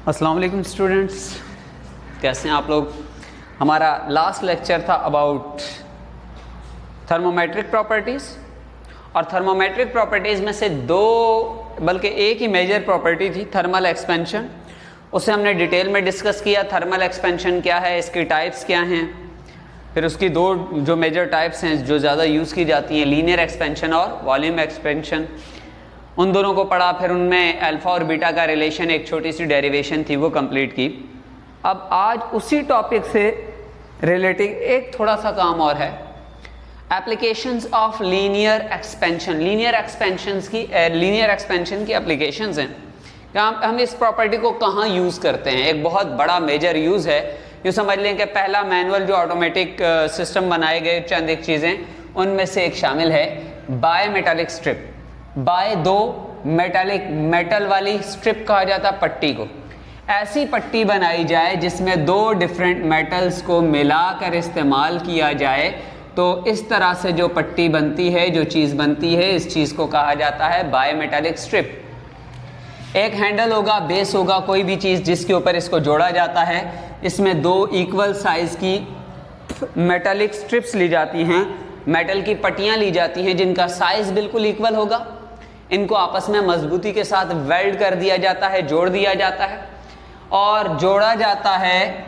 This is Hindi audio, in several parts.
अस्सलाम वालेकुम स्टूडेंट्स, कैसे हैं आप लोग। हमारा लास्ट लेक्चर था अबाउट थर्मोमेट्रिक प्रॉपर्टीज़, और थर्मोमेट्रिक प्रॉपर्टीज़ में से दो बल्कि एक ही मेजर प्रॉपर्टी थी, थर्मल एक्सपेंशन। उसे हमने डिटेल में डिस्कस किया। थर्मल एक्सपेंशन क्या है, इसकी टाइप्स क्या हैं, फिर उसकी दो जो मेजर टाइप्स हैं जो ज़्यादा यूज़ की जाती हैं, लीनियर एक्सपेंशन और वॉल्यूम एक्सपेंशन, उन दोनों को पढ़ा। फिर उनमें अल्फ़ा और बीटा का रिलेशन, एक छोटी सी डेरिवेशन थी, वो कंप्लीट की। अब आज उसी टॉपिक से रिलेटेड एक थोड़ा सा काम और है, applications of linear expansion. Linear expansion की एप्लीकेशंस हैं कि हम इस प्रॉपर्टी को कहाँ यूज़ करते हैं। एक बहुत बड़ा मेजर यूज़ है, यूँ समझ लें कि पहला मैनुअल जो ऑटोमेटिक सिस्टम बनाए गए चंद एक चीज़ें, उनमें से एक शामिल है बाय मेटालिक स्ट्रिप। बाय दो मेटल वाली स्ट्रिप कहा जाता है पट्टी को। ऐसी पट्टी बनाई जाए जिसमें दो डिफरेंट मेटल्स को मिलाकर इस्तेमाल किया जाए, तो इस तरह से जो पट्टी बनती है, जो चीज़ बनती है, इस चीज़ को कहा जाता है बाय मेटालिक स्ट्रिप। एक हैंडल होगा, बेस होगा, कोई भी चीज़ जिसके ऊपर इसको जोड़ा जाता है। इसमें दो इक्वल साइज़ की मेटालिक स्ट्रिप्स ली जाती हैं, मेटल की पट्टियाँ ली जाती हैं जिनका साइज़ बिल्कुल इक्वल होगा। इनको आपस में मजबूती के साथ वेल्ड कर दिया जाता है, जोड़ दिया जाता है और जोड़ा जाता है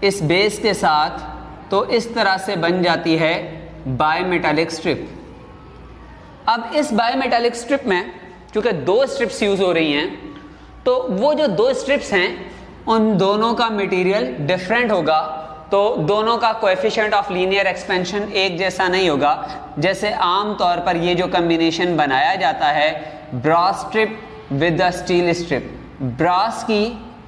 इस बेस के साथ, तो इस तरह से बन जाती है बायमेटालिक स्ट्रिप। अब इस बायमेटालिक स्ट्रिप में चूंकि दो स्ट्रिप्स यूज हो रही हैं, तो वो जो दो स्ट्रिप्स हैं उन दोनों का मटेरियल डिफरेंट होगा, तो दोनों का कोएफिशिएंट ऑफ लीनियर एक्सपेंशन एक जैसा नहीं होगा। जैसे आम तौर पर ये जो कॉम्बिनेशन बनाया जाता है, brass strip with the steel strip, brass की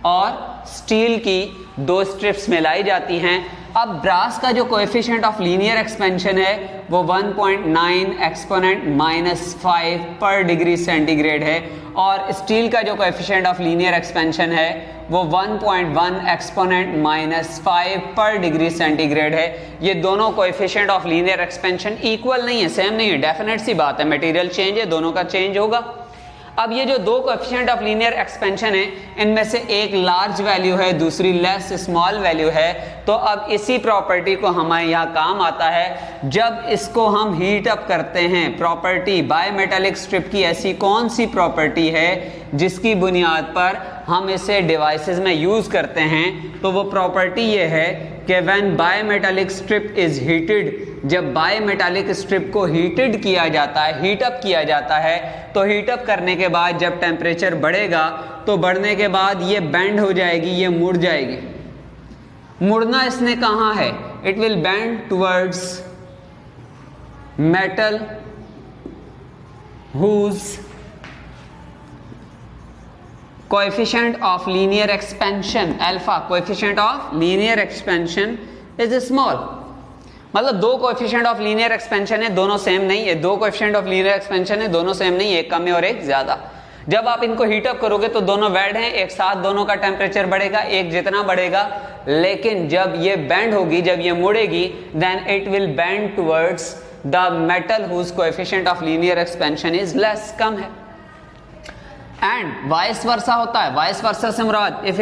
और स्टील की दो स्ट्रिप्स मिलाई जाती हैं। अब ब्रास का जो कोएफिशिएंट ऑफ लीनियर एक्सपेंशन है वो 1.9 एक्सपोनेंट -5 पर डिग्री सेंटीग्रेड है, और स्टील का जो कोएफिशिएंट ऑफ लीनियर एक्सपेंशन है वो 1.1 एक्सपोनेंट -5 पर डिग्री सेंटीग्रेड है। ये दोनों coefficient of linear expansion equal नहीं है, सेम नहीं है, डेफिनेट सी बात है, मटेरियल चेंज है, दोनों का चेंज होगा। अब ये जो दो कोएफिशिएंट ऑफ लीनियर एक्सपेंशन है, इनमें से एक लार्ज वैल्यू है, दूसरी लेस स्मॉल वैल्यू है। तो अब इसी प्रॉपर्टी को हमारे यहाँ काम आता है जब इसको हम हीट अप करते हैं। प्रॉपर्टी बायमेटालिक स्ट्रिप की ऐसी कौन सी प्रॉपर्टी है जिसकी बुनियाद पर हम इसे डिवाइसेस में यूज करते हैं, तो वो प्रॉपर्टी ये है कि व्हेन बायमेटालिक स्ट्रिप इज हीटेड, जब बायमेटालिक स्ट्रिप को हीटेड किया जाता है, हीटअप किया जाता है, तो हीटअप करने के बाद जब टेम्परेचर बढ़ेगा, तो बढ़ने के बाद ये बेंड हो जाएगी, ये मुड़ जाएगी। मुड़ना इसने कहाँ है, it will bend towards metal whose coefficient of linear expansion alpha, coefficient of linear expansion is small. मतलब दो कोएफिशिएंट ऑफ लीनियर एक्सपेंशन है, दोनों सेम नहीं है। दो कोएफिशिएंट ऑफ लीनियर एक्सपेंशन है, दोनों सेम नहीं है, एक कम है और एक ज्यादा। जब आप इनको हीट अप करोगे तो दोनों वेल्ड हैं, एक साथ दोनों का टेम्परेचर बढ़ेगा, एक जितना बढ़ेगा। लेकिन जब ये बेंड होगी, जब ये मुड़ेगी, then it will bend towards the metal whose coefficient of linear expansion is less, कम है। एंड वाइस वर्सा होता है। वाइस वर्सा से मुराद if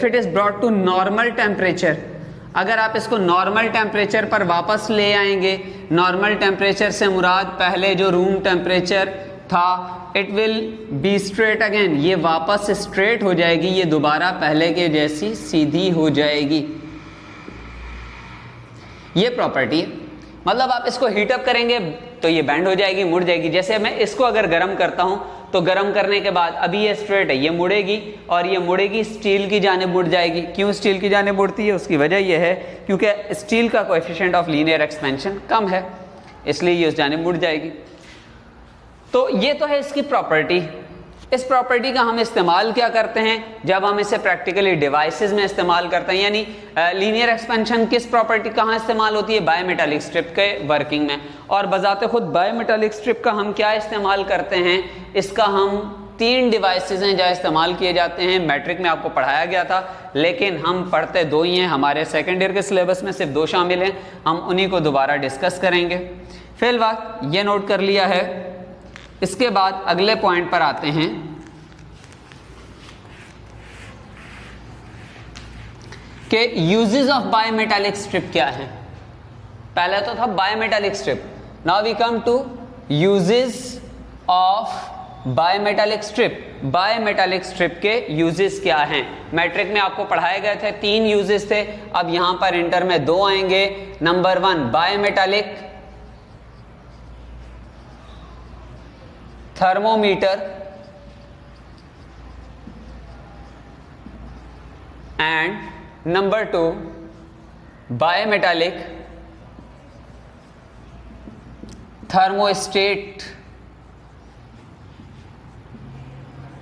it is brought to normal temperature, अगर आप इसको नॉर्मल टेम्परेचर पर वापस ले आएंगे, नॉर्मल टेम्परेचर से मुराद पहले जो रूम टेम्परेचर था, it will be straight again, ये वापस स्ट्रेट हो जाएगी, ये दोबारा पहले के जैसी सीधी हो जाएगी। ये प्रॉपर्टी है। मतलब आप इसको हीटअप करेंगे तो ये बैंड हो जाएगी, मुड़ जाएगी। जैसे मैं इसको अगर गर्म करता हूं, तो गर्म करने के बाद अभी ये स्ट्रेट है, ये मुड़ेगी, और ये मुड़ेगी स्टील की जानिब मुड़ जाएगी। क्यों स्टील की जानिब मुड़ती है, उसकी वजह यह है क्योंकि स्टील का कोएफिशिएंट ऑफ लीनियर एक्सपेंशन कम है, इसलिए ये उस जानिब मुड़ जाएगी। तो ये तो है इसकी प्रॉपर्टी। इस प्रॉपर्टी का हम इस्तेमाल क्या करते हैं, जब हम इसे प्रैक्टिकली डिवाइसेस में इस्तेमाल करते हैं। यानी लीनियर एक्सपेंशन किस प्रॉपर्टी कहाँ इस्तेमाल होती है, बायमेटालिक स्ट्रिप के वर्किंग में। और बजाते खुद बायमेटालिक स्ट्रिप का हम क्या इस्तेमाल करते हैं, इसका हम 3 डिवाइसेस हैं जहाँ इस्तेमाल किए जाते हैं। मैट्रिक में आपको पढ़ाया गया था, लेकिन हम पढ़ते 2 ही हैं, हमारे सेकेंड ईयर के सिलेबस में सिर्फ 2 शामिल हैं। हम उन्हीं को दोबारा डिस्कस करेंगे। फिलहाल ये नोट कर लिया है। इसके बाद अगले पॉइंट पर आते हैं कि यूजेस ऑफ बायोमेटालिक स्ट्रिप क्या है। पहले तो था bimetallic strip, now we come to uses of bimetallic strip. Bimetallic strip के यूजेस क्या हैं? मैट्रिक में आपको पढ़ाए गए थे 3 यूजेस थे, अब यहां पर इंटर में 2 आएंगे। Number 1 bimetallic thermometer and number 2 bimetallic thermostat.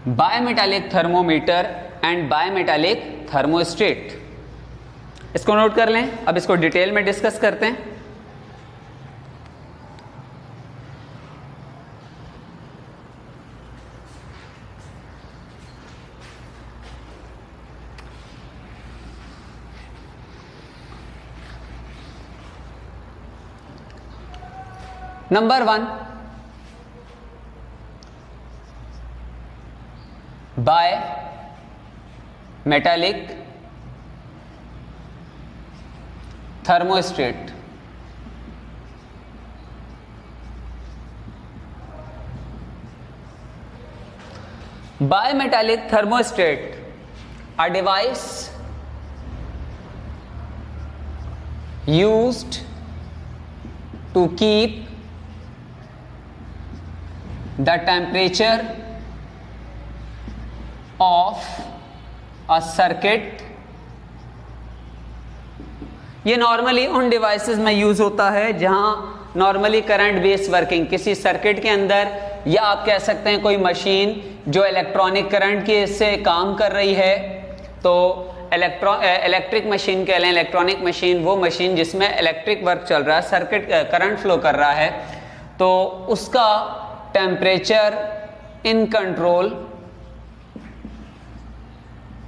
Bimetallic thermometer and bimetallic thermostat, इसको नोट कर लें। अब इसको डिटेल में डिस्कस करते हैं। Number 1 bimetallic thermostat. Bimetallic thermostat, a device used to keep the temperature of a circuit. ये नॉर्मली उन डिवाइसेस में यूज होता है जहां नॉर्मली करंट बेस्ड वर्किंग किसी सर्किट के अंदर, या आप कह सकते हैं कोई मशीन जो इलेक्ट्रॉनिक करंट के से काम कर रही है, तो इलेक्ट्रिक मशीन कह लें, इलेक्ट्रॉनिक मशीन वो मशीन जिसमें इलेक्ट्रिक वर्क चल रहा है, सर्किट करंट फ्लो कर रहा है, तो उसका temperature in control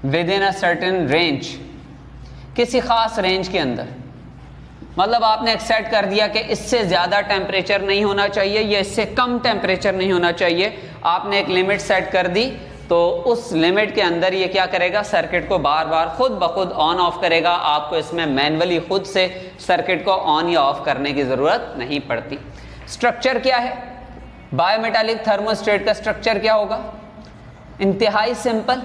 with in a certain range, किसी खास रेंज के अंदर। मतलब आपने एक सेट कर दिया कि इससे ज़्यादा टेम्परेचर नहीं होना चाहिए या इससे कम टेम्परेचर नहीं होना चाहिए, आपने एक लिमिट सेट कर दी, तो उस लिमिट के अंदर ये क्या करेगा, सर्किट को बार बार खुद ब खुद ऑन ऑफ करेगा। आपको इसमें मैन्युअली खुद से सर्किट को ऑन या ऑफ करने की ज़रूरत नहीं पड़ती। स्ट्रक्चर क्या है बायोमेटालिक थर्मोस्टेट का? स्ट्रक्चर क्या होगा? इंतहाई सिंपल।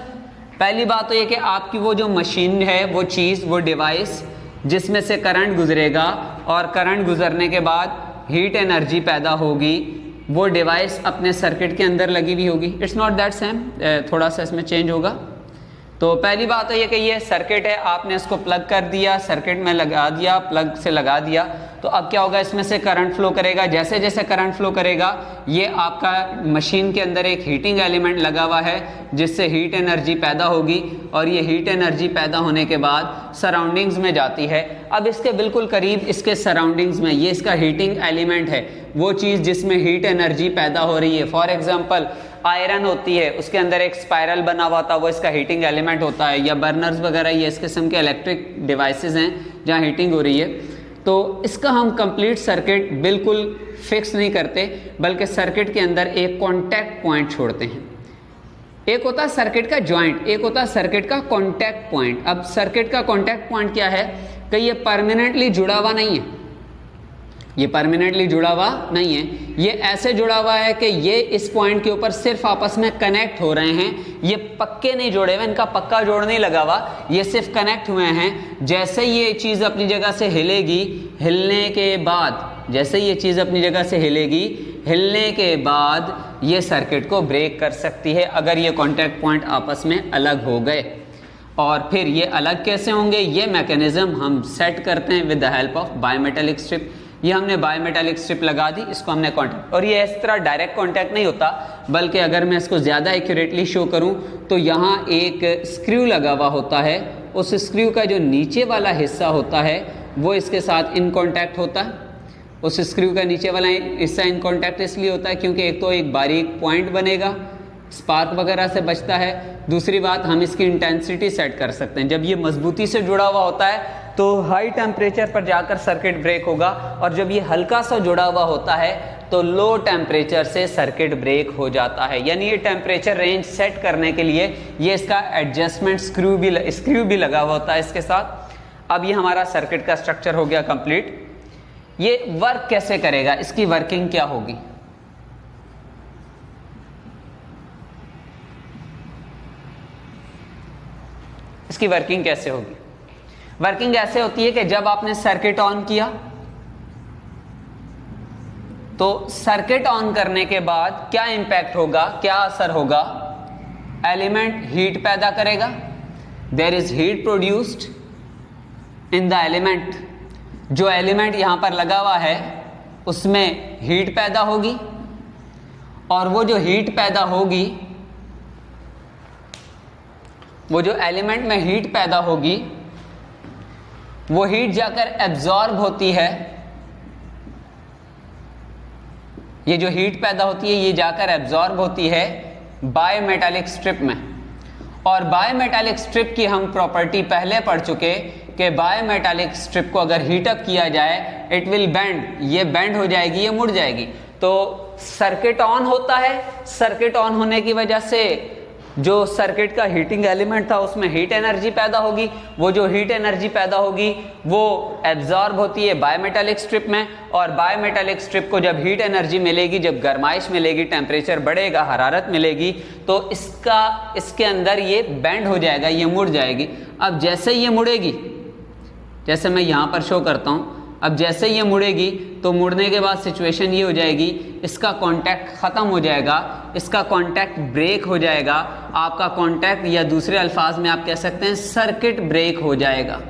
पहली बात तो ये कि आपकी वो जो मशीन है, वो चीज़, वो डिवाइस जिसमें से करंट गुजरेगा और करंट गुजरने के बाद हीट एनर्जी पैदा होगी, वो डिवाइस अपने सर्किट के अंदर लगी हुई होगी। इट्स नॉट दैट सेम, थोड़ा सा इसमें चेंज होगा। तो पहली बात तो ये कि ये सर्किट है, आपने इसको प्लग कर दिया, सर्किट में लगा दिया, प्लग से लगा दिया, तो अब क्या होगा, इसमें से करंट फ्लो करेगा। जैसे जैसे करंट फ्लो करेगा, ये आपका मशीन के अंदर एक हीटिंग एलिमेंट लगा हुआ है जिससे हीट एनर्जी पैदा होगी, और ये हीट एनर्जी पैदा होने के बाद सराउंडिंग्स में जाती है। अब इसके बिल्कुल करीब, इसके सराउंडिंग्स में, ये इसका हीटिंग एलिमेंट है, वो चीज़ जिसमें हीट एनर्जी पैदा हो रही है। फॉर एग्जाम्पल आयरन होती है, उसके अंदर एक स्पाइरल बना हुआ था, वो इसका हीटिंग एलिमेंट होता है, या बर्नर्स वगैरह, ये इस किस्म के इलेक्ट्रिक डिवाइसेस हैं जहाँ हीटिंग हो रही है। तो इसका हम कंप्लीट सर्किट बिल्कुल फिक्स नहीं करते, बल्कि सर्किट के अंदर एक कॉन्टैक्ट पॉइंट छोड़ते हैं। एक होता है सर्किट का जॉइंट, एक होता है सर्किट का कॉन्टैक्ट पॉइंट। अब सर्किट का कॉन्टैक्ट पॉइंट क्या है कि ये परमानेंटली जुड़ा हुआ नहीं है, ये परमानेंटली जुड़ा हुआ नहीं है, ये ऐसे जुड़ा हुआ है कि ये इस पॉइंट के ऊपर सिर्फ आपस में कनेक्ट हो रहे हैं, ये पक्के नहीं जुड़े हुए, इनका पक्का जोड़ नहीं लगा हुआ, ये सिर्फ कनेक्ट हुए हैं। जैसे ये चीज़ अपनी जगह से हिलेगी, हिलने के बाद, जैसे ये चीज़ अपनी जगह से हिलेगी, हिलने के बाद ये सर्किट को ब्रेक कर सकती है अगर ये कॉन्टैक्ट पॉइंट आपस में अलग हो गए। और फिर ये अलग कैसे होंगे, ये मैकेनिज्म हम सेट करते हैं with the help of bimetallic strip. ये हमने बायोमेटालिक स्ट्रिप लगा दी, इसको हमने कॉन्टैक्ट, और ये इस तरह डायरेक्ट कॉन्टैक्ट नहीं होता, बल्कि अगर मैं इसको ज़्यादा एक्यूरेटली शो करूं तो यहाँ एक स्क्रू लगा हुआ होता है, उस स्क्रू का जो नीचे वाला हिस्सा होता है वो इसके साथ इन कॉन्टैक्ट होता है। उस स्क्रू का नीचे वाला हिस्सा इन कॉन्टैक्ट इसलिए होता है क्योंकि एक तो एक बारीक पॉइंट बनेगा, स्पार्क वगैरह से बचता है। दूसरी बात, हम इसकी इंटेंसिटी सेट कर सकते हैं। जब ये मजबूती से जुड़ा हुआ होता है तो हाई टेम्परेचर पर जाकर सर्किट ब्रेक होगा, और जब ये हल्का सा जुड़ा हुआ होता है तो लो टेम्परेचर से सर्किट ब्रेक हो जाता है। यानी ये टेम्परेचर रेंज सेट करने के लिए ये इसका एडजस्टमेंट स्क्रू भी लगा हुआ होता है इसके साथ। अब ये हमारा सर्किट का स्ट्रक्चर हो गया कंप्लीट। ये वर्क कैसे करेगा, इसकी वर्किंग क्या होगी? इसकी वर्किंग कैसे होगी? वर्किंग ऐसे होती है कि जब आपने सर्किट ऑन किया तो सर्किट ऑन करने के बाद क्या इंपैक्ट होगा, क्या असर होगा? एलिमेंट हीट पैदा करेगा, there is heat produced in the element. जो एलिमेंट यहां पर लगा हुआ है उसमें हीट पैदा होगी, और वो जो हीट पैदा होगी, वो जो एलिमेंट में हीट पैदा होगी, वो हीट जाकर एब्जॉर्ब होती है। ये जो हीट पैदा होती है ये जाकर एब्जॉर्ब होती है बायमेटालिक स्ट्रिप में। और बायमेटालिक स्ट्रिप की हम प्रॉपर्टी पहले पढ़ चुके कि बायमेटालिक स्ट्रिप को अगर हीटअप किया जाए इट विल बेंड, ये बेंड हो जाएगी, ये मुड़ जाएगी। तो सर्किट ऑन होता है, सर्किट ऑन होने की वजह से जो सर्किट का हीटिंग एलिमेंट था उसमें हीट एनर्जी पैदा होगी। वो जो हीट एनर्जी पैदा होगी वो एब्जॉर्ब होती है बायमेटालिक स्ट्रिप में, और बायमेटालिक स्ट्रिप को जब हीट एनर्जी मिलेगी, जब गर्माइश मिलेगी, टेम्परेचर बढ़ेगा, हरारत मिलेगी, तो इसके अंदर ये बेंड हो जाएगा, ये मुड़ जाएगी। अब जैसे ये मुड़ेगी, जैसे मैं यहाँ पर शो करता हूँ, अब जैसे ये मुड़ेगी तो मुड़ने के बाद सिचुएशन ये हो जाएगी, इसका कांटेक्ट ख़त्म हो जाएगा, इसका कांटेक्ट ब्रेक हो जाएगा, आपका कांटेक्ट, या दूसरे अल्फाज में आप कह सकते हैं सर्किट ब्रेक हो जाएगा।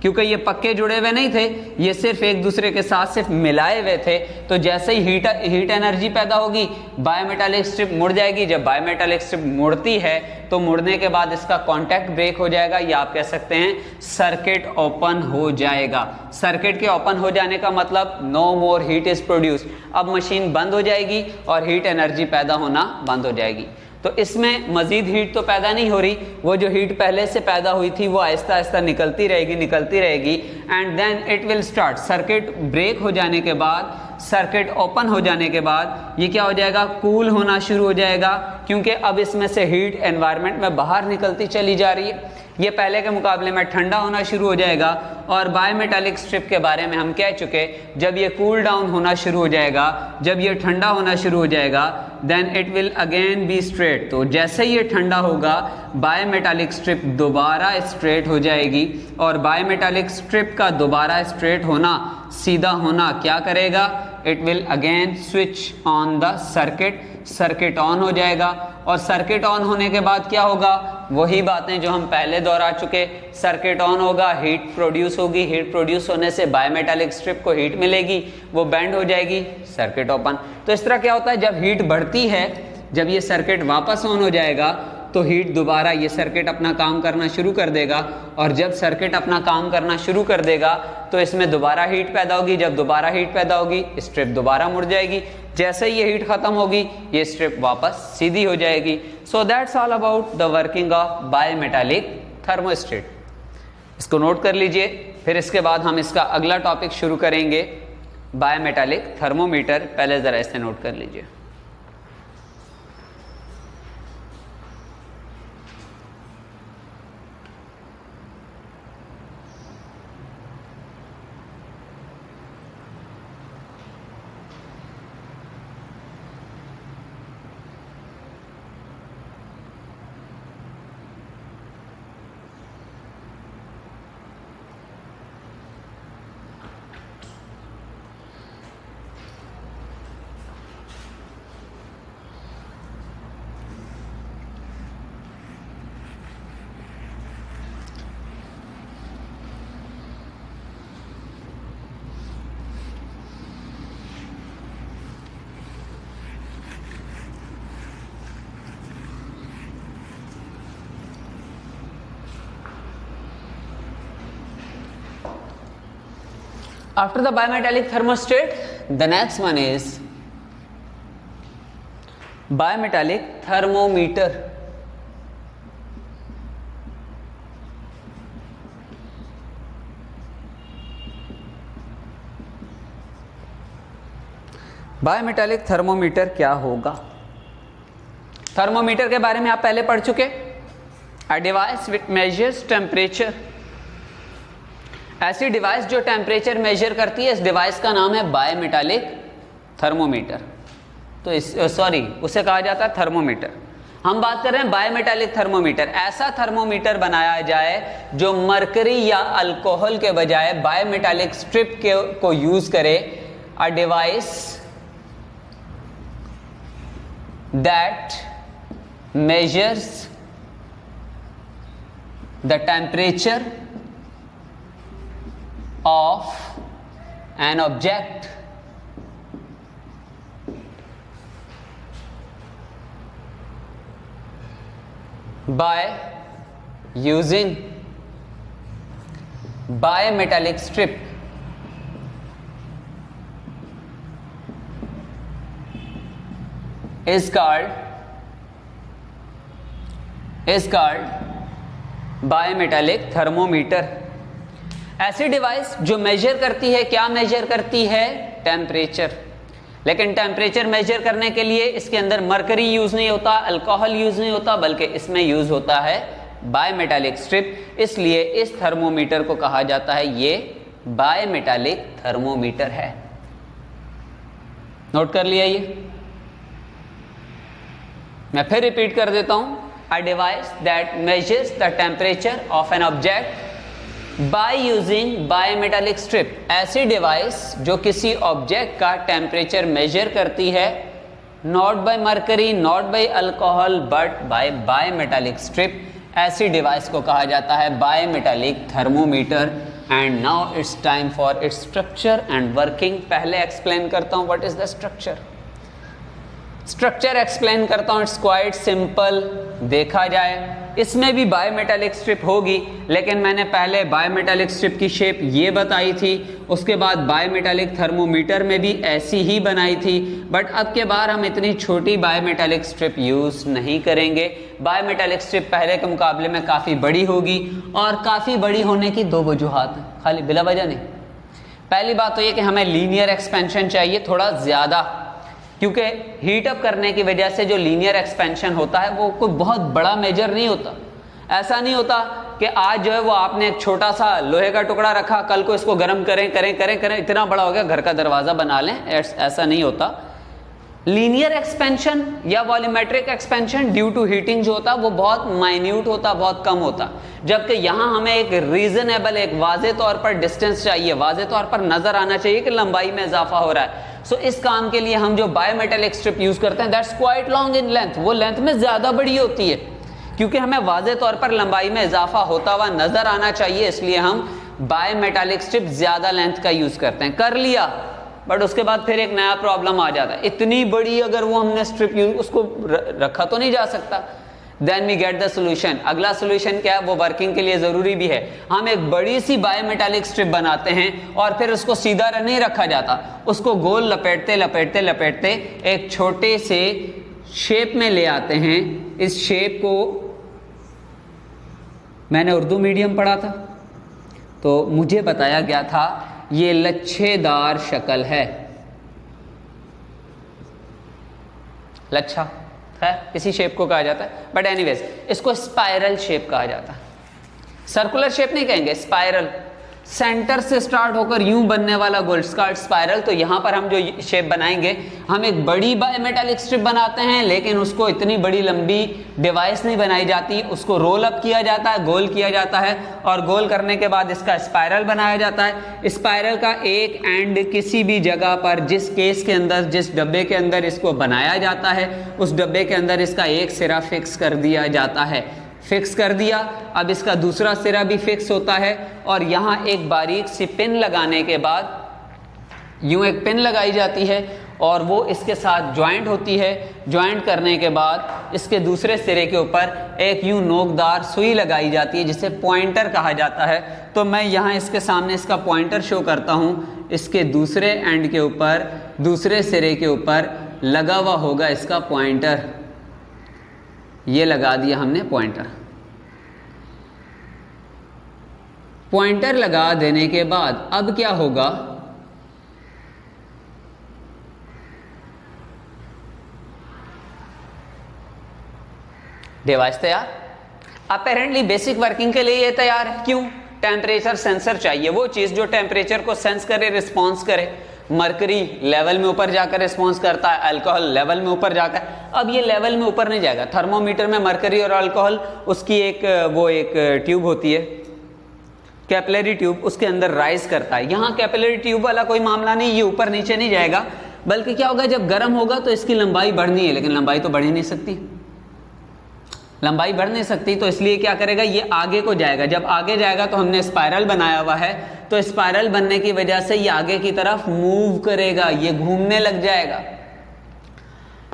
क्योंकि ये पक्के जुड़े हुए नहीं थे, ये सिर्फ एक दूसरे के साथ सिर्फ मिलाए हुए थे। तो जैसे ही हीट एनर्जी पैदा होगी बायमेटालिक स्ट्रिप मुड़ जाएगी। जब बायमेटालिक स्ट्रिप मुड़ती है तो मुड़ने के बाद इसका कांटेक्ट ब्रेक हो जाएगा, या आप कह सकते हैं सर्किट ओपन हो जाएगा। सर्किट के ओपन हो जाने का मतलब no more heat is produced. अब मशीन बंद हो जाएगी और हीट एनर्जी पैदा होना बंद हो जाएगी। तो इसमें मजीद हीट तो पैदा नहीं हो रही, वो जो हीट पहले से पैदा हुई थी वो आहिस्ता आहिस्ता निकलती रहेगी, and then it will start. Circuit break हो जाने के बाद, सर्किट ओपन हो जाने के बाद ये क्या हो जाएगा, कूल होना शुरू हो जाएगा, क्योंकि अब इसमें से हीट एनवायरनमेंट में बाहर निकलती चली जा रही है। ये पहले के मुकाबले में ठंडा होना शुरू हो जाएगा। और बायमेटालिक स्ट्रिप के बारे में हम कह चुके, जब ये कूल डाउन होना शुरू हो जाएगा, जब ये ठंडा होना शुरू हो जाएगा, then it will again be straight. तो जैसे ये ठंडा होगा बायमेटालिक स्ट्रिप दोबारा स्ट्रेट हो जाएगी, और बायमेटालिक स्ट्रिप का दोबारा स्ट्रेट होना, सीधा होना क्या करेगा, it will again switch on the circuit. Circuit on हो जाएगा, और सर्किट ऑन होने के बाद क्या होगा, वही बातें जो हम पहले दोहरा चुके। सर्किट ऑन होगा, हीट प्रोड्यूस होगी, हीट प्रोड्यूस होने से बायमेटालिक स्ट्रिप को हीट मिलेगी, वो बेंड हो जाएगी, सर्किट ओपन। तो इस तरह क्या होता है, जब हीट बढ़ती है, जब ये सर्किट वापस ऑन हो जाएगा तो हीट दोबारा, ये सर्किट अपना काम करना शुरू कर देगा, और जब सर्किट अपना काम करना शुरू कर देगा तो इसमें दोबारा हीट पैदा होगी। जब दोबारा हीट पैदा होगी स्ट्रिप दोबारा मुड़ जाएगी। जैसे ही ये हीट खत्म होगी ये स्ट्रिप वापस सीधी हो जाएगी। So that's all about the working of bimetallic thermostat. इसको नोट कर लीजिए, फिर इसके बाद हम इसका अगला टॉपिक शुरू करेंगे, बायमेटालिक थर्मोमीटर। पहले जरा इसे नोट कर लीजिए। After the bimetallic thermostat, the next one is bimetallic thermometer. Bimetallic thermometer क्या होगा? थर्मोमीटर के बारे में आप पहले पढ़ चुके। A device which measures temperature ऐसी डिवाइस जो टेम्परेचर मेजर करती है, इस डिवाइस का नाम है बायमेटालिक थर्मोमीटर। तो उसे कहा जाता है थर्मोमीटर। हम बात कर रहे हैं बायमेटालिक थर्मोमीटर। ऐसा थर्मोमीटर बनाया जाए जो मरकरी या अल्कोहल के बजाय बायमेटालिक स्ट्रिप को यूज करे। A device that measures the temperature of an object by using bimetallic strip is called bimetallic thermometer. ऐसी डिवाइस जो मेजर करती है, क्या मेजर करती है? टेम्परेचर। लेकिन टेम्परेचर मेजर करने के लिए इसके अंदर मरकरी यूज नहीं होता, अल्कोहल यूज नहीं होता, बल्कि इसमें यूज होता है बायमेटालिक स्ट्रिप। इसलिए इस थर्मोमीटर को कहा जाता है ये बायमेटालिक थर्मोमीटर है। नोट कर लिया ये? मैं फिर रिपीट कर देता हूं। A device that measures the temperature of an object by using bimetallic strip। ऐसी डिवाइस जो किसी ऑब्जेक्ट का टेम्परेचर मेजर करती है, not by mercury, not by alcohol, but by bimetallic strip, ऐसी डिवाइस को कहा जाता है bimetallic thermometer. And now it's time for its structure and working. पहले एक्सप्लेन करता हूं what is the structure. Structure explain करता हूं। It's quite simple. देखा जाए इसमें भी बायमेटालिक स्ट्रिप होगी, लेकिन मैंने पहले बायमेटालिक स्ट्रिप की शेप ये बताई थी, उसके बाद बायमेटालिक थर्मोमीटर में भी ऐसी ही बनाई थी। बट अब के बार हम इतनी छोटी बायमेटालिक स्ट्रिप यूज नहीं करेंगे। बायमेटालिक स्ट्रिप पहले के मुकाबले में काफ़ी बड़ी होगी, और काफ़ी बड़ी होने की दो वजूहात हैं, खाली बिला वजह नहीं। पहली बात तो ये कि हमें लीनियर एक्सपेंशन चाहिए थोड़ा ज़्यादा, क्योंकि हीट अप करने की वजह से जो लीनियर एक्सपेंशन होता है वो कोई बहुत बड़ा मेजर नहीं होता। ऐसा नहीं होता कि आज जो है वो आपने एक छोटा सा लोहे का टुकड़ा रखा, कल को इसको गर्म करें इतना बड़ा हो गया घर का दरवाज़ा बना लें, ऐसा नहीं होता। लीनियर एक्सपेंशन या volumetric expansion due to heating जो होता है वो बहुत माइन्यूट होता, बहुत कम होता। जबकि यहाँ हमें एक रीजनेबल, एक वाज़े तौर पर डिस्टेंस चाहिए, वाज़े तौर पर नज़र आना चाहिए कि लंबाई में इजाफा हो रहा है। सो इस काम के लिए हम जो बायमेटालिक स्ट्रिप यूज़ करते हैं that's quite long in length, वो लेंथ में ज़्यादा बड़ी होती है, क्योंकि हमें वाज़े तौर पर लंबाई में इजाफा होता हुआ नज़र आना चाहिए, इसलिए हम बायमेटालिक स्ट्रिप ज़्यादा लेंथ का यूज़ करते हैं। कर लिया, बट उसके बाद फिर एक नया प्रॉब्लम आ जाता है। इतनी बड़ी अगर वो हमने स्ट्रिप यूज उसको रखा तो नहीं जा सकता। Then we get the solution. अगला सोल्यूशन क्या है? वो वर्किंग के लिए ज़रूरी भी है। हम एक बड़ी सी बायमेटालिक स्ट्रिप बनाते हैं और फिर उसको सीधा नहीं रखा जाता, उसको गोल लपेटते लपेटते लपेटते एक छोटे से शेप में ले आते हैं। इस शेप को मैंने उर्दू मीडियम पढ़ा था तो मुझे बताया गया था ये लच्छेदार शक्ल है। लच्छा है इसी शेप को कहा जाता है, बट एनीवेज इसको स्पाइरल शेप कहा जाता है। सर्कुलर शेप नहीं कहेंगे, स्पाइरल। सेंटर से स्टार्ट होकर यूं बनने वाला गोल स्पाइरल। तो यहां पर हम जो शेप बनाएंगे, हम एक बड़ी बायमेटालिक स्ट्रिप बनाते हैं, लेकिन उसको इतनी बड़ी लंबी डिवाइस नहीं बनाई जाती, उसको रोल अप किया जाता है, गोल किया जाता है, और गोल करने के बाद इसका स्पाइरल बनाया जाता है। स्पाइरल का एक एंड किसी भी जगह पर, जिस केस के अंदर, जिस डब्बे के अंदर इसको बनाया जाता है, उस डब्बे के अंदर इसका एक सिरा फिक्स कर दिया जाता है। फिक्स कर दिया, अब इसका दूसरा सिरा भी फिक्स होता है, और यहाँ एक बारीक सी पिन लगाने के बाद यूं एक पिन लगाई जाती है और वो इसके साथ ज्वाइंट होती है। ज्वाइंट करने के बाद इसके दूसरे सिरे के ऊपर एक यूं नोकदार सुई लगाई जाती है जिसे पॉइंटर कहा जाता है। तो मैं यहाँ इसके सामने इसका पॉइंटर शो करता हूँ। इसके दूसरे एंड के ऊपर, दूसरे सिरे के ऊपर लगा हुआ होगा इसका पॉइंटर। ये लगा दिया हमने पॉइंटर। पॉइंटर लगा देने के बाद अब क्या होगा? डिवाइस तैयार। अपेरेंटली बेसिक वर्किंग के लिए ये तैयार है। क्यों? टेम्परेचर सेंसर चाहिए, वो चीज़ जो टेम्परेचर को सेंस करे, रिस्पॉन्स करे। मरकरी लेवल में ऊपर जाकर रिस्पॉन्स करता है, अल्कोहल लेवल में ऊपर जाकर। अब ये लेवल में ऊपर नहीं जाएगा, थर्मोमीटर में मरकरी और अल्कोहल, उसकी एक ट्यूब होती है, कैपिलरी ट्यूब, उसके अंदर राइज करता है। यहाँ कैपिलरी ट्यूब वाला कोई मामला नहीं, ये ऊपर नीचे नहीं जाएगा, बल्कि क्या होगा, जब गर्म होगा तो इसकी लंबाई बढ़नी है, लेकिन लंबाई तो बढ़ ही नहीं सकती, लंबाई बढ़ नहीं सकती, तो इसलिए क्या करेगा, ये आगे को जाएगा। जब आगे जाएगा तो हमने स्पाइरल बनाया हुआ है, तो स्पाइरल बनने की वजह से ये आगे की तरफ मूव करेगा, ये घूमने लग जाएगा।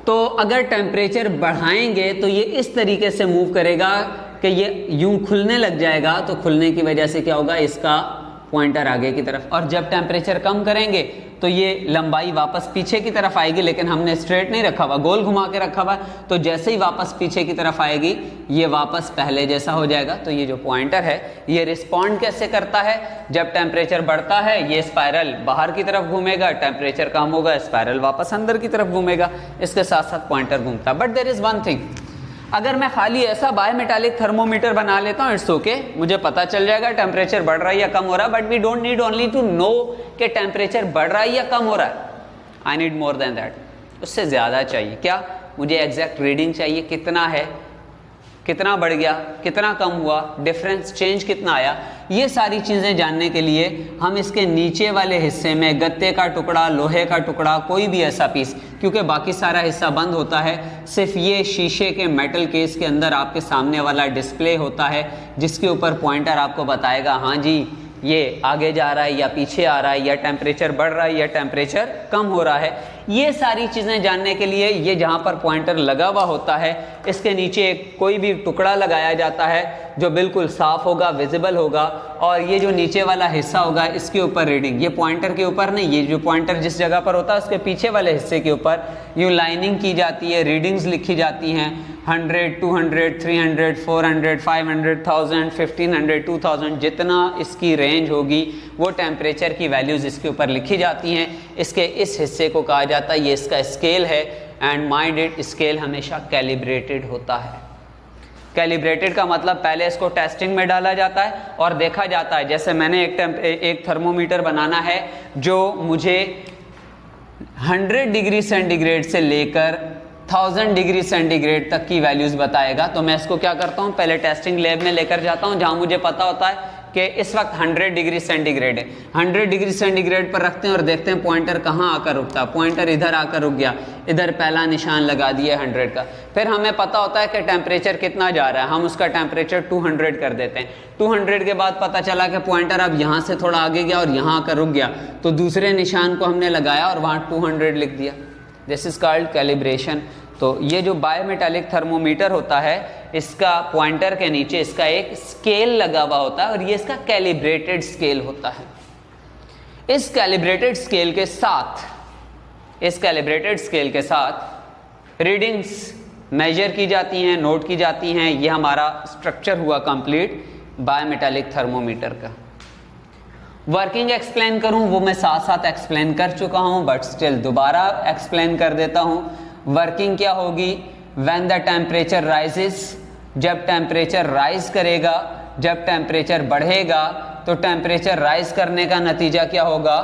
तो अगर टेम्परेचर बढ़ाएंगे तो ये इस तरीके से मूव करेगा कि ये यूं खुलने लग जाएगा। तो खुलने की वजह से क्या होगा, इसका पॉइंटर आगे की तरफ, और जब टेम्परेचर कम करेंगे तो ये लंबाई वापस पीछे की तरफ आएगी, लेकिन हमने स्ट्रेट नहीं रखा हुआ, गोल घुमा के रखा हुआ, तो जैसे ही वापस पीछे की तरफ आएगी ये वापस पहले जैसा हो जाएगा। तो ये जो पॉइंटर है ये रिस्पॉन्ड कैसे करता है, जब टेम्परेचर बढ़ता है ये स्पाइरल बाहर की तरफ घूमेगा, टेम्परेचर कम होगा स्पाइरल वापस अंदर की तरफ घूमेगा, इसके साथ साथ पॉइंटर घूमता है। But there is one thing, अगर मैं खाली ऐसा बायोमेटालिक थर्मोमीटर बना लेता हूँ, इट्स ओके, मुझे पता चल जाएगा टेम्परेचर बढ़ रहा है या कम हो रहा है, but we don't need only to know कि टेम्परेचर बढ़ रहा है या कम हो रहा है, I need more than that, उससे ज़्यादा चाहिए। क्या, मुझे एग्जैक्ट रीडिंग चाहिए, कितना है, कितना बढ़ गया, कितना कम हुआ, डिफरेंस चेंज कितना आया। ये सारी चीज़ें जानने के लिए हम इसके नीचे वाले हिस्से में गत्ते का टुकड़ा, लोहे का टुकड़ा, कोई भी ऐसा पीस, क्योंकि बाकी सारा हिस्सा बंद होता है, सिर्फ ये शीशे के मेटल केस के अंदर आपके सामने वाला डिस्प्ले होता है, जिसके ऊपर पॉइंटर आपको बताएगा हाँ जी ये आगे जा रहा है या पीछे आ रहा है, या टेम्परेचर बढ़ रहा है या टेम्परेचर कम हो रहा है। ये सारी चीज़ें जानने के लिए ये जहाँ पर पॉइंटर लगा हुआ होता है, इसके नीचे एक कोई भी टुकड़ा लगाया जाता है जो बिल्कुल साफ होगा, विजिबल होगा, और ये जो नीचे वाला हिस्सा होगा इसके ऊपर रीडिंग, ये पॉइंटर के ऊपर नहीं, ये जो पॉइंटर जिस जगह पर होता है उसके पीछे वाले हिस्से के ऊपर यूँ लाइनिंग की जाती है, रीडिंग्स लिखी जाती हैं, 100, 200, 300, 400, 500, 1000, 1500, 2000, जितना इसकी रेंज होगी वो टेम्परेचर की वैल्यूज़ इसके ऊपर लिखी जाती हैं। इसके इस हिस्से को कहा जाता है, ये इसका स्केल है, एंड माइंड इट स्केल हमेशा कैलिब्रेटेड होता है। कैलिब्रेटेड का मतलब पहले इसको टेस्टिंग में डाला जाता है और देखा जाता है, जैसे मैंने एक थर्मोमीटर बनाना है जो मुझे 100 डिग्री सेंटीग्रेड से लेकर 1000 डिग्री सेंटीग्रेड तक की वैल्यूज़ बताएगा, तो मैं इसको क्या करता हूँ, पहले टेस्टिंग लैब में लेकर जाता हूँ जहाँ मुझे पता होता है कि इस वक्त 100 डिग्री सेंटीग्रेड है, 100 डिग्री सेंटीग्रेड पर रखते हैं और देखते हैं पॉइंटर कहाँ आकर रुकता है। पॉइंटर इधर आकर रुक गया, इधर पहला निशान लगा दिया 100 का। फिर हमें पता होता है कि टेम्परेचर कितना जा रहा है, हम उसका टेम्परेचर 200 कर देते हैं। 200 के बाद पता चला कि पॉइंटर अब यहाँ से थोड़ा आगे गया और यहाँ आकर रुक गया, तो दूसरे निशान को हमने लगाया और वहाँ 200 लिख दिया। This is called calibration. तो ये जो बायोमेटालिक थर्मोमीटर होता है, इसका पॉइंटर के नीचे इसका एक स्केल लगा हुआ होता है और ये इसका कैलिब्रेटेड स्केल होता है। इस कैलिब्रेटेड स्केल के साथ रीडिंग्स मेजर की जाती हैं, नोट की जाती हैं। ये हमारा स्ट्रक्चर हुआ कंप्लीट बायोमेटालिक थर्मोमीटर का। वर्किंग एक्सप्लेन करूं वो मैं साथ साथ एक्सप्लेन कर चुका हूं, बट स्टिल दोबारा एक्सप्लेन कर देता हूं। वर्किंग क्या होगी, व्हेन द टेम्परेचर राइजेस, जब टेम्परेचर राइज करेगा, जब टेम्परेचर बढ़ेगा, तो टेम्परेचर राइज करने का नतीजा क्या होगा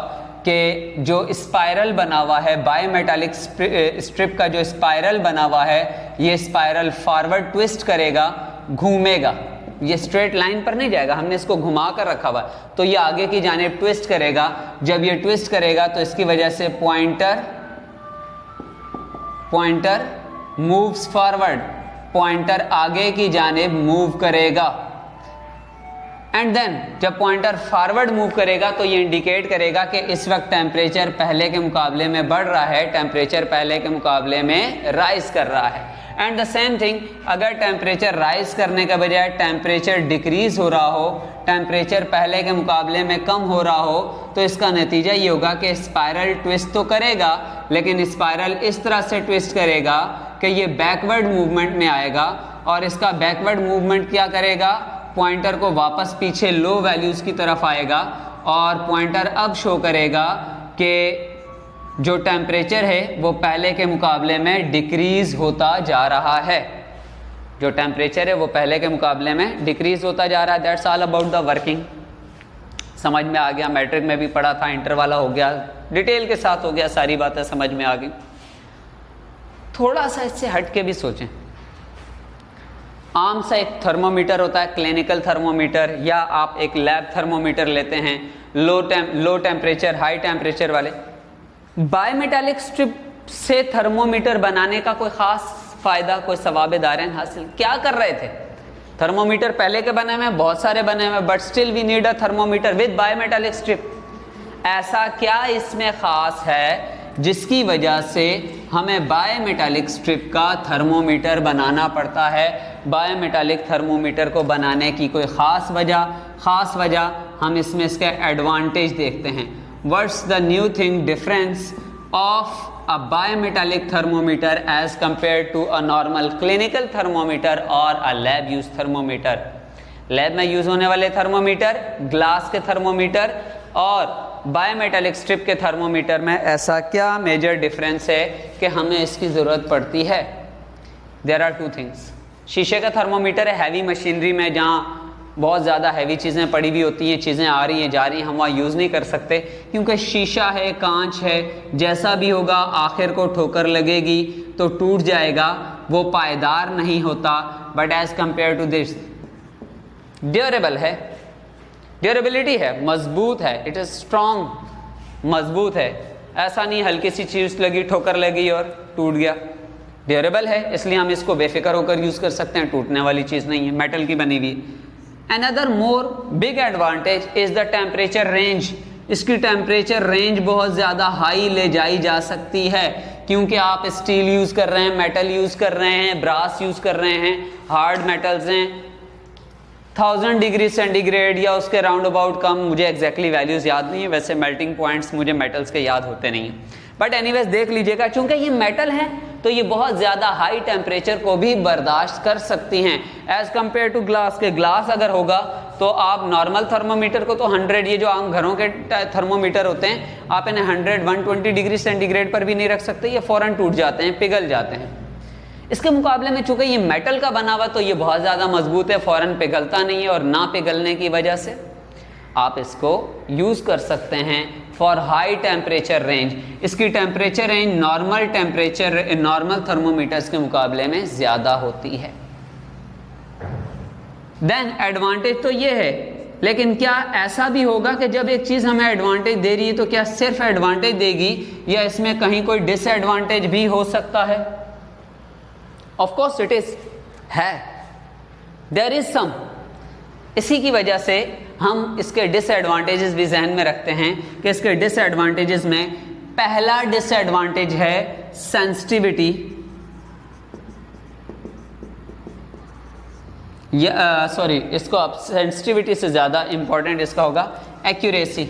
कि जो स्पाइरल बना हुआ है, बायोमेटालिक स्ट्रिप का जो स्पाइरल बना हुआ है, ये स्पाइरल फॉरवर्ड ट्विस्ट करेगा, घूमेगा, ये स्ट्रेट लाइन पर नहीं जाएगा, हमने इसको घुमा कर रखा हुआ, तो ये आगे की जानिब ट्विस्ट करेगा। जब ये ट्विस्ट करेगा तो इसकी वजह से पॉइंटर मूव्स फॉरवर्ड, पॉइंटर आगे की जानिब मूव करेगा। एंड देन जब पॉइंटर फॉरवर्ड मूव करेगा तो ये इंडिकेट करेगा कि इस वक्त टेम्परेचर पहले के मुकाबले में बढ़ रहा है, टेम्परेचर पहले के मुकाबले में राइज कर रहा है। एंड द सेम थिंग, अगर टेम्परेचर राइज करने के बजाय टेम्परेचर डिक्रीज हो रहा हो, टेम्परेचर पहले के मुकाबले में कम हो रहा हो, तो इसका नतीजा ये होगा कि स्पाइरल ट्विस्ट तो करेगा, लेकिन स्पाइरल इस तरह से ट्विस्ट करेगा कि ये बैकवर्ड मूवमेंट में आएगा, और इसका बैकवर्ड मूवमेंट क्या करेगा, पॉइंटर को वापस पीछे लो वैल्यूज की तरफ आएगा, और पॉइंटर अब शो करेगा कि जो टेम्परेचर है वो पहले के मुकाबले में डिक्रीज होता जा रहा है, जो टेम्परेचर है वो पहले के मुकाबले में डिक्रीज होता जा रहा है। That's all about the working. समझ में आ गया, मैट्रिक में भी पढ़ा था, इंटर वाला हो गया, डिटेल के साथ हो गया, सारी बातें समझ में आ गई। थोड़ा सा इससे हट के भी सोचें। आम सा एक थर्मोमीटर होता है, क्लिनिकल थर्मोमीटर, या आप एक लैब थर्मोमीटर लेते हैं, लो टेम्परेचर हाई टेम्परेचर वाले। बायोमेटालिक स्ट्रिप से थर्मोमीटर बनाने का कोई खास फायदा, कोई सवाब दारैन हासिल क्या कर रहे थे? थर्मोमीटर पहले के बने हुए, बहुत सारे बने हुए, but still we need a thermometer with bimetallic strip. ऐसा क्या इसमें खास है जिसकी वजह से हमें बायोमेटालिक स्ट्रिप का थर्मोमीटर बनाना पड़ता है? बायोमेटालिक थर्मोमीटर को बनाने की कोई खास वजह हम इसमें इसके एडवांटेज देखते हैं। What's the new thing difference of a bimetallic thermometer as compared to a normal clinical thermometer or a lab use thermometer? Lab में यूज होने वाले थर्मोमीटर, ग्लास के थर्मोमीटर और बायोमेटालिक स्ट्रिप के थर्मोमीटर में ऐसा क्या मेजर डिफरेंस है कि हमें इसकी ज़रूरत पड़ती है? There are two things. शीशे का थर्मोमीटर है हैवी मशीनरी में, जहाँ बहुत ज़्यादा हैवी चीज़ें पड़ी हुई होती हैं, चीज़ें आ रही हैं जा रही हैं, हम वहाँ यूज़ नहीं कर सकते क्योंकि शीशा है, कांच है, जैसा भी होगा आखिर को ठोकर लगेगी तो टूट जाएगा, वो पायदार नहीं होता। But as compare to this durable है, ड्यूरेबिलिटी है, मजबूत है, इट इज़ स्ट्रॉन्ग, मजबूत है। ऐसा नहीं हल्की सी चीज़ लगी, ठोकर लगी और टूट गया। ड्यूरेबल है, इसलिए हम इसको बेफिक्र होकर यूज़ कर सकते हैं, टूटने वाली चीज़ नहीं है, मेटल की बनी हुई है। Another more big advantage is the temperature range। इसकी टेम्परेचर रेंज बहुत ज़्यादा हाई ले जाई जा सकती है क्योंकि आप स्टील यूज़ कर रहे हैं, मेटल यूज़ कर रहे हैं, ब्रास यूज़ कर रहे हैं, हार्ड मेटल्स हैं। 1000 डिग्री सेंटीग्रेड या उसके राउंड अबाउट कम, मुझे एग्जैक्टली वैल्यूज़ याद नहीं है, वैसे मेल्टिंग पॉइंट्स मुझे मेटल्स के याद होते नहीं हैं, बट एनीवेज देख लीजिएगा, चूंकि ये मेटल है तो ये बहुत ज़्यादा हाई टेम्परेचर को भी बर्दाश्त कर सकती हैं एज़ कम्पेयर टू ग्लास के। ग्लास अगर होगा तो आप नॉर्मल थर्मोमीटर को तो 100, ये जो आम घरों के थर्मोमीटर होते हैं, आप इन्हें 100-120 डिग्री सेंटीग्रेड पर भी नहीं रख सकते, ये फ़ौरन टूट जाते हैं, पिघल जाते हैं। इसके मुकाबले में चूंकि ये मेटल का बना हुआ तो ये बहुत ज़्यादा मजबूत है, फ़ौरन पिघलता नहीं है, और ना पिघलने की वजह से आप इसको यूज़ कर सकते हैं फॉर हाई टेम्परेचर रेंज। इसकी टेम्परेचर रेंज नॉर्मल थर्मोमीटर्स के मुकाबले में ज़्यादा होती है। देन एडवांटेज तो ये है, लेकिन क्या ऐसा भी होगा कि जब एक चीज़ हमें एडवांटेज दे रही है तो क्या सिर्फ एडवांटेज देगी या इसमें कहीं कोई डिसएडवांटेज भी हो सकता है? ऑफ कोर्स इट इज है, देयर इज सम। इसी की वजह से हम इसके डिसएडवांटेजेस भी जहन में रखते हैं कि इसके डिसएडवांटेजेस में पहला डिसएडवांटेज है सेंसिटिविटी, इसको आप सेंसिटिविटी से ज़्यादा इंपॉर्टेंट इसका होगा एक्यूरेसी।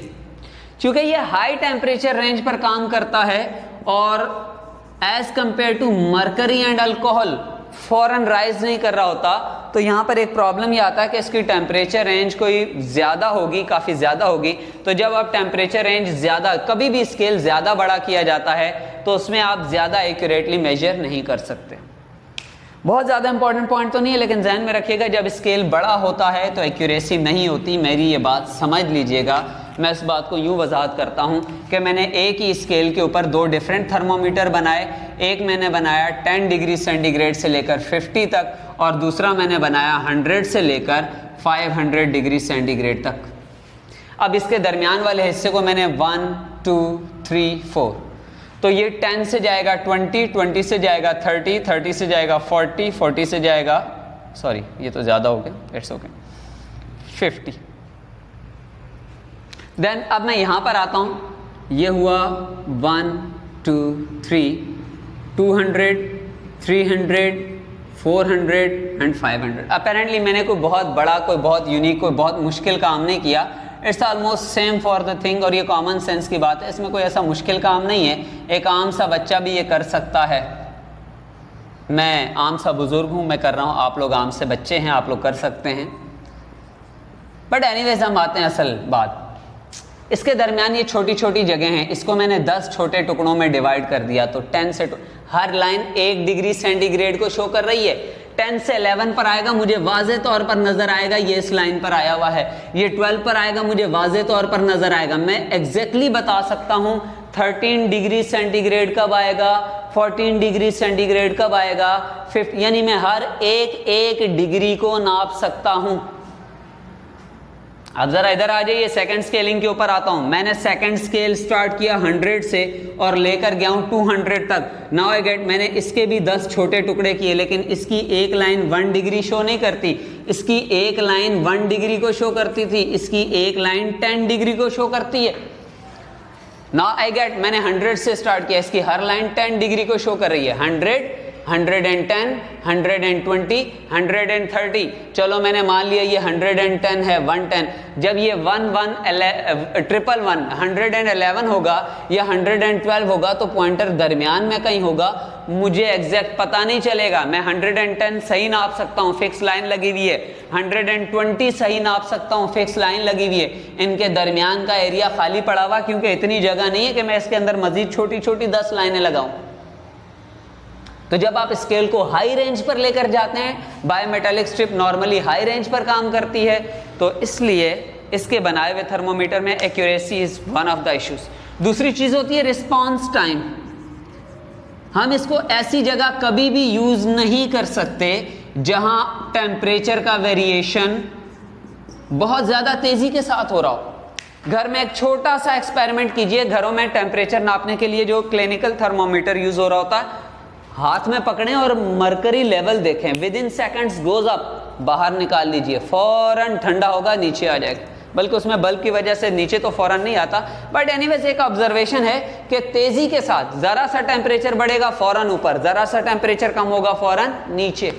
क्योंकि ये हाई टेम्परेचर रेंज पर काम करता है और as compare to mercury and alcohol फौरन राइज नहीं कर रहा होता, तो यहाँ पर एक प्रॉब्लम ये आता है कि इसकी टेम्परेचर रेंज कोई ज़्यादा होगी, काफ़ी ज़्यादा होगी। तो जब आप टेम्परेचर रेंज ज़्यादा, कभी भी स्केल ज़्यादा बड़ा किया जाता है तो उसमें आप ज़्यादा एक्यूरेटली मेजर नहीं कर सकते। बहुत ज़्यादा इंपॉर्टेंट पॉइंट तो नहीं है, लेकिन जहन में रखिएगा जब स्केल बड़ा होता है तो एक्यूरेसी नहीं होती। मेरी ये बात समझ लीजिएगा। मैं इस बात को यूँ वजाहत करता हूँ कि मैंने एक ही स्केल के ऊपर 2 डिफरेंट थर्मोमीटर बनाए। एक मैंने बनाया 10 डिग्री सेंटीग्रेड से लेकर 50 तक, और दूसरा मैंने बनाया 100 से लेकर 500 डिग्री सेंटीग्रेड तक। अब इसके दरमियान वाले हिस्से को मैंने 1, 2, 3, 4, तो ये 10 से जाएगा 20, 20 से जाएगा 30, 30 से जाएगा 40, 40 से जाएगा, सॉरी ये तो ज़्यादा हो गया, इट्स ओके, 50। देन अब मैं यहाँ पर आता हूँ, ये हुआ 1, 2, 3, 200, 300, 400 एंड 500। अपेरेंटली मैंने कोई बहुत बड़ा, कोई बहुत यूनिक, कोई बहुत मुश्किल काम नहीं किया। It's almost same for the thing, और ये कॉमन सेंस की बात है, इसमें कोई ऐसा मुश्किल काम नहीं है। एक आम सा बच्चा भी ये कर सकता है। मैं आम सा बुजुर्ग हूँ, मैं कर रहा हूँ, आप लोग आम से बच्चे हैं, आप लोग कर सकते हैं। बट एनीवेज हम आते हैं असल बात। इसके दरमियान ये छोटी छोटी जगह हैं, इसको मैंने 10 छोटे टुकड़ों में डिवाइड कर दिया, तो 10 से हर लाइन 1 डिग्री सेंटीग्रेड को शो कर रही है। 10 से 11 पर आएगा, मुझे वाज़े तौर पर नजर आएगा ये इस लाइन पर आया हुआ है। ये 12 पर आएगा, मुझे वाज़े तौर पर नजर आएगा। मैं एग्जैक्टली बता सकता हूं 13 डिग्री सेंटीग्रेड कब आएगा, 14 डिग्री सेंटीग्रेड कब आएगा, 5, यानी मैं हर एक डिग्री को नाप सकता हूं। अब जरा इधर आ जाइए, सेकंड स्केलिंग के ऊपर आता हूं। मैंने सेकंड स्केल स्टार्ट किया 100 से और लेकर गया हूं 200 तक। नाउ आई गेट, मैंने इसके भी 10 छोटे टुकड़े किए, लेकिन इसकी एक लाइन 1 डिग्री शो नहीं करती, इसकी एक लाइन 1 डिग्री को शो करती थी, इसकी एक लाइन 10 डिग्री को शो करती है। नाउ आई गेट, मैंने 100 से स्टार्ट किया, इसकी हर लाइन 10 डिग्री को शो कर रही है। 100, 110, 120, 130। चलो मैंने मान लिया ये 110 है, 110। जब ये 111 होगा या 112 होगा तो पॉइंटर दरमियान में कहीं होगा, मुझे एग्जैक्ट पता नहीं चलेगा। मैं 110 सही नाप सकता हूँ, फिक्स लाइन लगी हुई है, 120 सही नाप सकता हूँ, फिक्स लाइन लगी हुई है। इनके दरमियान का एरिया खाली पड़ा हुआ, क्योंकि इतनी जगह नहीं है कि मैं इसके अंदर मजीद छोटी छोटी 10 लाइनें लगाऊं। तो जब आप स्केल को हाई रेंज पर लेकर जाते हैं, bimetallic strip normally high range पर काम करती है, तो इसलिए इसके बनाए हुए थर्मोमीटर में accuracy is one of the issues. दूसरी चीज होती है रिस्पांस टाइम। हम इसको ऐसी जगह कभी भी यूज नहीं कर सकते जहां टेम्परेचर का वेरिएशन बहुत ज्यादा तेजी के साथ हो रहा हो। घर में एक छोटा सा एक्सपेरिमेंट कीजिए, घरों में टेम्परेचर नापने के लिए जो क्लिनिकल थर्मोमीटर यूज हो रहा होता है, हाथ में पकड़ें और मरकरी लेवल देखें, with in seconds goes up, बाहर निकाल लीजिए, फौरन ठंडा होगा, नीचे आ जाएगा। बल्कि उसमें बल्ब की वजह से नीचे तो फौरन नहीं आता, बट एनीवेज एक ऑब्जर्वेशन है कि तेजी के साथ जरा सा टेम्परेचर बढ़ेगा फौरन ऊपर, जरा सा टेम्परेचर कम होगा फौरन नीचे।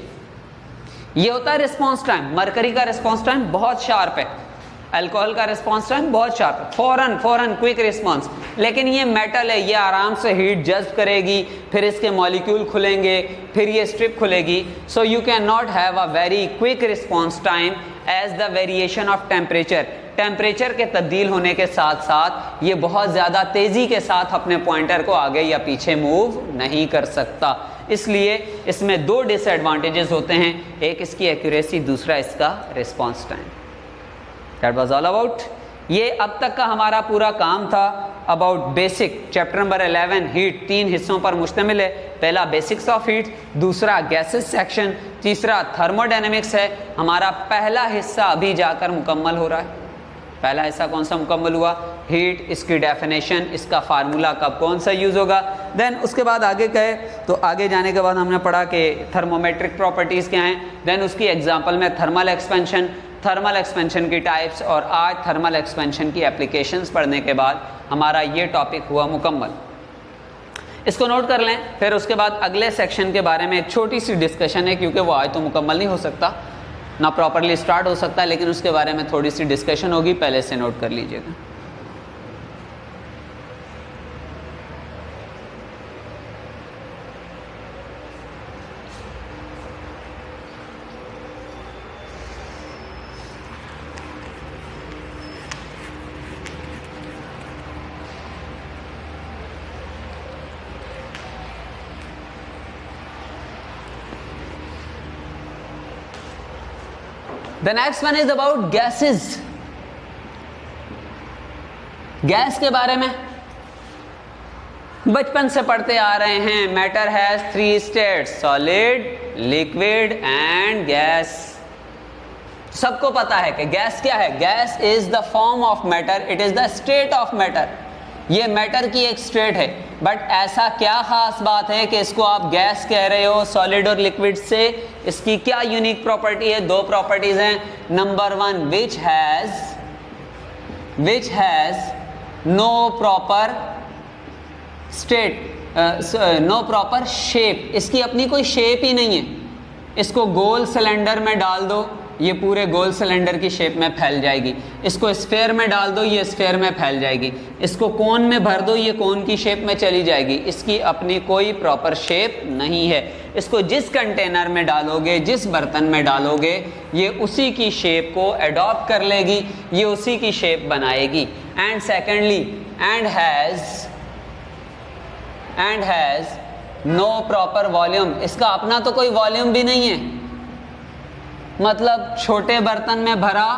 ये होता है रिस्पॉन्स टाइम। मरकरी का रिस्पॉन्स टाइम बहुत शार्प है, अल्कोहल का रिस्पॉन्स टाइम बहुत शार्प है, फौरन क्विक रिस्पॉन्स। लेकिन ये मेटल है, ये आराम से हीट जज्ब करेगी, फिर इसके मॉलिक्यूल खुलेंगे, फिर ये स्ट्रिप खुलेगी। So you cannot have a very quick response time as the variation of temperature. Temperature के तब्दील होने के साथ साथ ये बहुत ज़्यादा तेज़ी के साथ अपने पॉइंटर को आगे या पीछे मूव नहीं कर सकता। इसलिए इसमें 2 डिसएडवांटेजेस होते हैं, एक इसकी एक्यूरेसी, दूसरा इसका response time. That was all about. ये अब तक का हमारा पूरा काम था about basic. Chapter number 11 heat 3 हिस्सों पर मुश्तमिल है। पहला बेसिक्स ऑफ हीट, दूसरा गैसेस सेक्शन, तीसरा थर्मोडायनेमिक्स है। हमारा पहला हिस्सा अभी जाकर मुकम्मल हो रहा है। पहला हिस्सा कौन सा मुकम्मल हुआ? हीट, इसकी डेफिनेशन, इसका फार्मूला कब कौन सा यूज़ होगा। देन उसके बाद आगे गए तो आगे जाने के बाद हमने पढ़ा कि थर्मोमेट्रिक प्रॉपर्टीज़ क्या हैं। देन उसकी एग्जांपल में थर्मल एक्सपेंशन की टाइप्स, और आज थर्मल एक्सपेंशन की एप्लीकेशंस पढ़ने के बाद हमारा ये टॉपिक हुआ मुकम्मल। इसको नोट कर लें। फिर उसके बाद अगले सेक्शन के बारे में एक छोटी सी डिस्कशन है, क्योंकि वो आज तो मुकम्मल नहीं हो सकता, ना प्रॉपरली स्टार्ट हो सकता, लेकिन उसके बारे में थोड़ी सी डिस्कशन होगी, पहले से नोट कर लीजिएगा। The next one is about gases. Gas के बारे में बचपन से पढ़ते आ रहे हैं। Matter has 3 states, solid, liquid and gas. सबको पता है कि गैस क्या है। Gas is the form of matter, it is the state of matter. ये मैटर की एक स्टेट है, बट ऐसा क्या खास बात है कि इसको आप गैस कह रहे हो सॉलिड और लिक्विड से? इसकी क्या यूनिक प्रॉपर्टी है? 2 प्रॉपर्टीज हैं। Number 1, which has no proper state, no proper shape. इसकी अपनी कोई शेप ही नहीं है। इसको गोल सिलेंडर में डाल दो, ये पूरे गोल सिलेंडर की शेप में फैल जाएगी। इसको स्फेयर में डाल दो, ये स्फेयर में फैल जाएगी। इसको कोन में भर दो, ये कोन की शेप में चली जाएगी। इसकी अपनी कोई प्रॉपर शेप नहीं है। इसको जिस कंटेनर में डालोगे, जिस बर्तन में डालोगे, ये उसी की शेप को अडॉप्ट कर लेगी, ये उसी की शेप बनाएगी। And secondly, and has no proper volume. इसका अपना तो कोई वॉल्यूम भी नहीं है। मतलब छोटे बर्तन में भरा,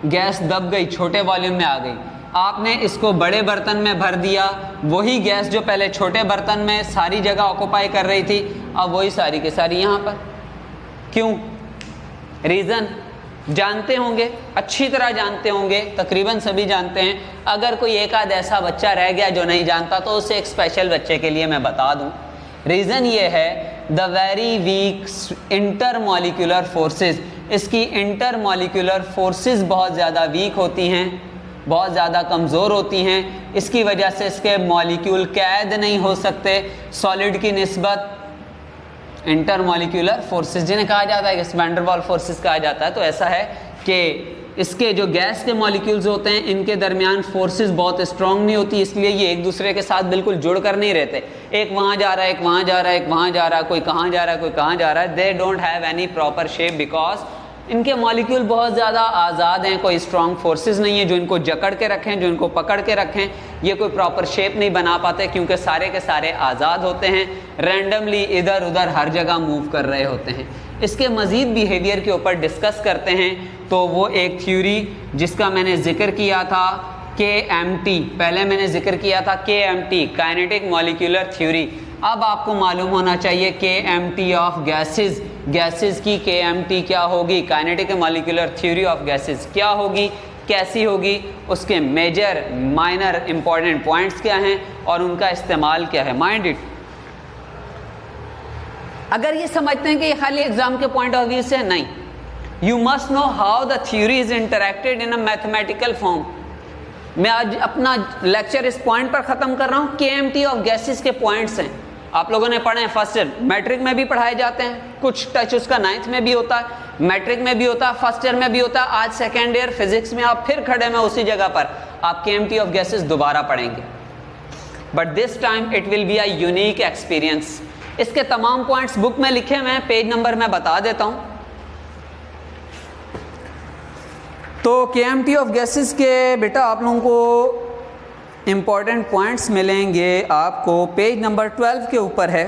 गैस दब गई, छोटे वॉल्यूम में आ गई। आपने इसको बड़े बर्तन में भर दिया, वही गैस जो पहले छोटे बर्तन में सारी जगह ऑक्यूपाई कर रही थी, अब वही सारी की सारी यहाँ पर। क्यों? रीज़न जानते होंगे, अच्छी तरह जानते होंगे, तकरीबन सभी जानते हैं। अगर कोई एक आध ऐसा बच्चा रह गया जो नहीं जानता तो उसे एक स्पेशल बच्चे के लिए मैं बता दूं। रीज़न ये है the very weak intermolecular forces, इसकी इंटरमॉलिक्यूलर फोर्सेस बहुत ज़्यादा वीक होती हैं, बहुत ज़्यादा कमज़ोर होती हैं। इसकी वजह से इसके मॉलिक्यूल कैद नहीं हो सकते सॉलिड की निस्बत। इंटरमॉलिक्यूलर फोर्सेस जिन्हें कहा जाता है कि वैन डर वाल फोर्सेस कहा जाता है, तो ऐसा है कि इसके जो गैस के मॉलिक्यूल्स होते हैं इनके दरमियान फोर्सेस बहुत स्ट्रांग नहीं होती, इसलिए ये एक दूसरे के साथ बिल्कुल जुड़ कर नहीं रहते। एक वहाँ जा रहा है, एक वहाँ जा रहा है, एक वहाँ जा रहा है, कोई कहाँ जा रहा है, कोई कहाँ जा रहा है। They don't have any proper shape because इनके मॉलिक्यूल बहुत ज़्यादा आज़ाद हैं, कोई स्ट्रॉन्ग फोर्सेस नहीं है जो इनको जकड़ के रखें, जो इनको पकड़ के रखें। ये कोई प्रॉपर शेप नहीं बना पाते क्योंकि सारे के सारे आज़ाद होते हैं, रैंडमली इधर उधर हर जगह मूव कर रहे होते हैं। इसके मज़ीद बिहेवियर के ऊपर डिस्कस करते हैं तो वो एक थ्योरी जिसका मैंने जिक्र किया था KMT, पहले मैंने जिक्र किया था KMT, काइनेटिक मॉलिक्यूलर थ्योरी। अब आपको मालूम होना चाहिए KMT ऑफ गैसेस, गैसेस की KMT क्या होगी, kinetic molecular theory of gases क्या होगी, कैसी होगी, उसके मेजर माइनर इंपॉर्टेंट पॉइंट्स क्या हैं और उनका इस्तेमाल क्या है। माइंड इट, अगर ये समझते हैं कि ये खाली एग्जाम के पॉइंट ऑफ व्यू से नहीं, you must know how the theory is interacted in a mathematical form. मैं आज अपना लेक्चर इस पॉइंट पर ख़त्म कर रहा हूँ। KMT ऑफ गैसेस के पॉइंट्स हैं, आप लोगों ने पढ़े हैं फर्स्ट ईयर, मैट्रिक में भी पढ़ाए जाते हैं, कुछ टच उसका 9th में भी होता है, मैट्रिक में भी होता है, फर्स्ट ईयर में भी होता है। आज सेकेंड ईयर फिजिक्स में आप फिर खड़े में उसी जगह पर आप KMT ऑफ गैसेस दोबारा पढ़ेंगे, but this time it will be a unique experience. इसके तमाम पॉइंट्स बुक में लिखे हुए हैं, पेज नंबर मैं बता देता हूं। तो KMT ऑफ गैसेस के बेटा आप लोगों को इंपॉर्टेंट पॉइंट्स मिलेंगे, आपको पेज नंबर 12 के ऊपर है,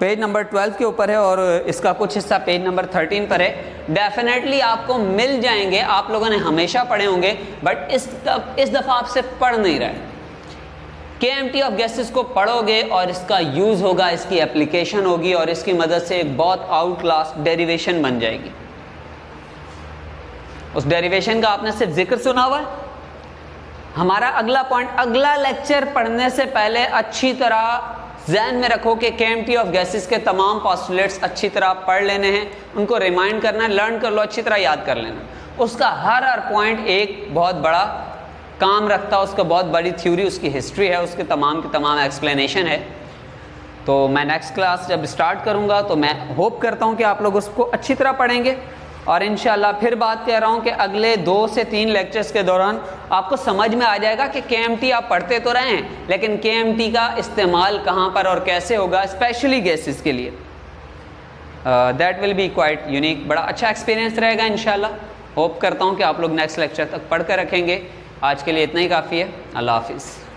पेज नंबर 12 के ऊपर है और इसका कुछ हिस्सा पेज नंबर 13 पर है। डेफिनेटली आपको मिल जाएंगे, आप लोगों ने हमेशा पढ़े होंगे, बट इस दफ़ा आपसे पढ़ नहीं रहा है। KMT ऑफ गैसेस को पढ़ोगे और इसका यूज़ होगा, इसकी एप्लीकेशन होगी और इसकी मदद से एक बहुत आउट क्लास डेरिवेशन बन जाएगी। उस डेरिवेशन का आपने सिर्फ जिक्र सुना हुआ है। हमारा अगला पॉइंट, अगला लेक्चर पढ़ने से पहले अच्छी तरह ज़हन में रखो कि KMT ऑफ गैसेस के तमाम पोस्टुलेट्स अच्छी तरह पढ़ लेने हैं, उनको रिमाइंड करना है, लर्न कर लो, अच्छी तरह याद कर लेना। उसका हर पॉइंट एक बहुत बड़ा काम रखता है, उसका बहुत बड़ी थ्योरी, उसकी हिस्ट्री है, उसके तमाम की तमाम एक्सप्लेनेशन है। तो मैं नेक्स्ट क्लास जब स्टार्ट करूँगा तो मैं होप करता हूँ कि आप लोग उसको अच्छी तरह पढ़ेंगे और इंशाल्लाह फिर बात कह रहा हूँ कि अगले 2 से 3 लेक्चर्स के दौरान आपको समझ में आ जाएगा कि KMT आप पढ़ते तो रहे हैं, लेकिन KMT का इस्तेमाल कहाँ पर और कैसे होगा, स्पेशली गैसेस के लिए। That will be quite unique, बड़ा अच्छा एक्सपीरियंस रहेगा इंशाल्लाह। होप करता हूँ कि आप लोग नेक्स्ट लेक्चर तक पढ़ कर रखेंगे। आज के लिए इतना ही काफ़ी है। अल्लाह हाफिज़।